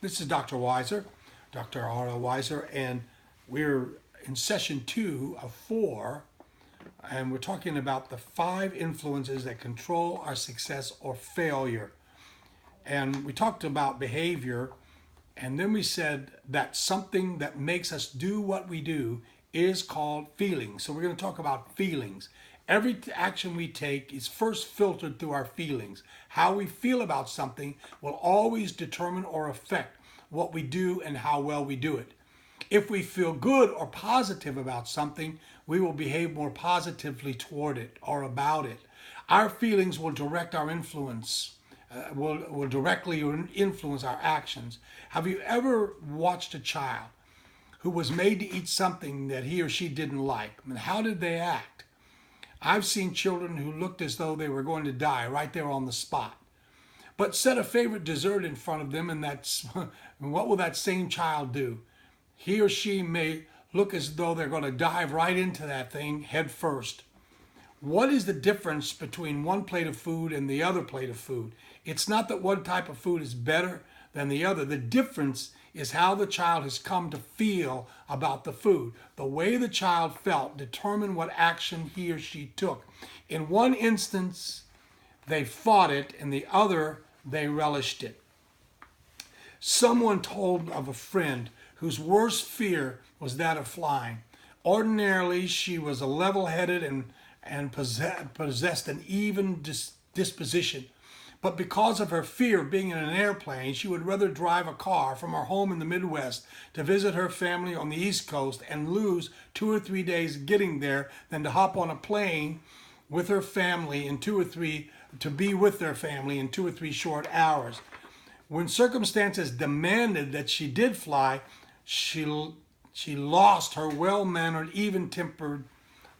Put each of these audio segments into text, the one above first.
This is Dr. Weiser, Dr. R.L. Weiser, and we're in session 2 of 4, and we're talking about the 5 influences that control our success or failure. And we talked about behavior, and then we said that something that makes us do what we do is called feelings. So we're going to talk about feelings. Every action we take is first filtered through our feelings. How we feel about something will always determine or affect what we do and how well we do it. If we feel good or positive about something, we will behave more positively toward it or about it. Our feelings will direct our influence, will directly influence our actions. Have you ever watched a child who was made to eat something that he or she didn't like? And how did they act? I've seen children who looked as though they were going to die right there on the spot. But set a favorite dessert in front of them, and what will that same child do? He or she may look as though they're going to dive right into that thing head first. What is the difference between one plate of food and the other plate of food? It's not that one type of food is better than the other. The difference is how the child has come to feel about the food. The way the child felt determined what action he or she took. In one instance, they fought it, and the other, they relished it. Someone told of a friend whose worst fear was that of flying. Ordinarily, she was a level-headed and possessed an even disposition. But because of her fear of being in an airplane, she would rather drive a car from her home in the Midwest to visit her family on the East Coast and lose 2 or 3 days getting there than to hop on a plane with her family to be with their family in 2 or 3 short hours. When circumstances demanded that she did fly, she lost her well-mannered, even-tempered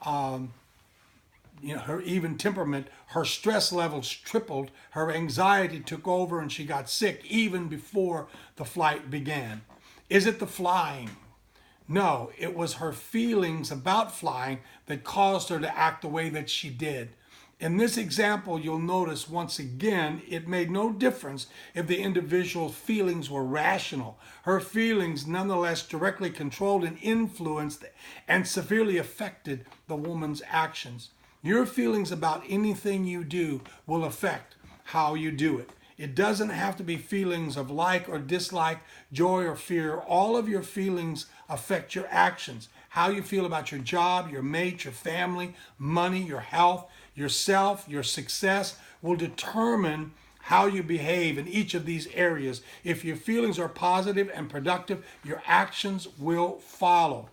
her even temperament, her stress levels tripled, her anxiety took over, and she got sick even before the flight began. Is it the flying? No, it was her feelings about flying that caused her to act the way that she did. In this example, you'll notice once again, it made no difference if the individual's feelings were rational. Her feelings nonetheless directly controlled and influenced and severely affected the woman's actions. Your feelings about anything you do will affect how you do it. It doesn't have to be feelings of like or dislike, joy or fear. All of your feelings affect your actions. How you feel about your job, your mate, your family, money, your health, yourself, your success will determine how you behave in each of these areas. If your feelings are positive and productive, your actions will follow.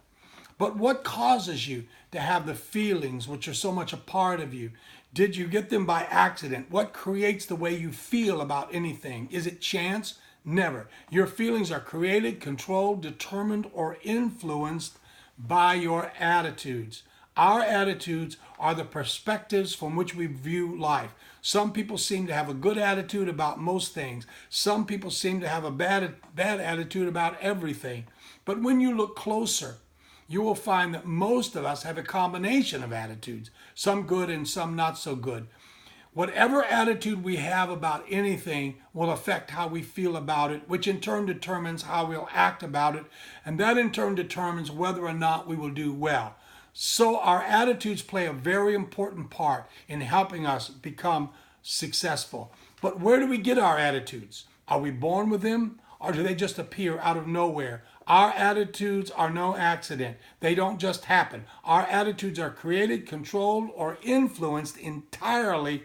But what causes you to have the feelings which are so much a part of you? Did you get them by accident? What creates the way you feel about anything? Is it chance? Never. Your feelings are created, controlled, determined, or influenced by your attitudes. Our attitudes are the perspectives from which we view life. Some people seem to have a good attitude about most things. Some people seem to have a bad attitude about everything. But when you look closer, you will find that most of us have a combination of attitudes, some good and some not so good. Whatever attitude we have about anything will affect how we feel about it, which in turn determines how we'll act about it, and that in turn determines whether or not we will do well. So our attitudes play a very important part in helping us become successful. But where do we get our attitudes? Are we born with them, or do they just appear out of nowhere? Our attitudes are no accident. They don't just happen. Our attitudes are created, controlled, or influenced entirely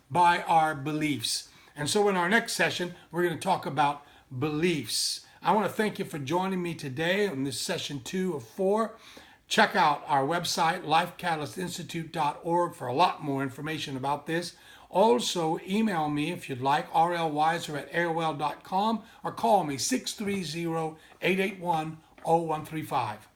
by our beliefs. And so in our next session, we're going to talk about beliefs. I want to thank you for joining me today on this session 2 of 4. Check out our website, lifecatalyst.org, for a lot more information about this. Also, email me if you'd like, rlweiser@aol.com, or call me 630-881-0135.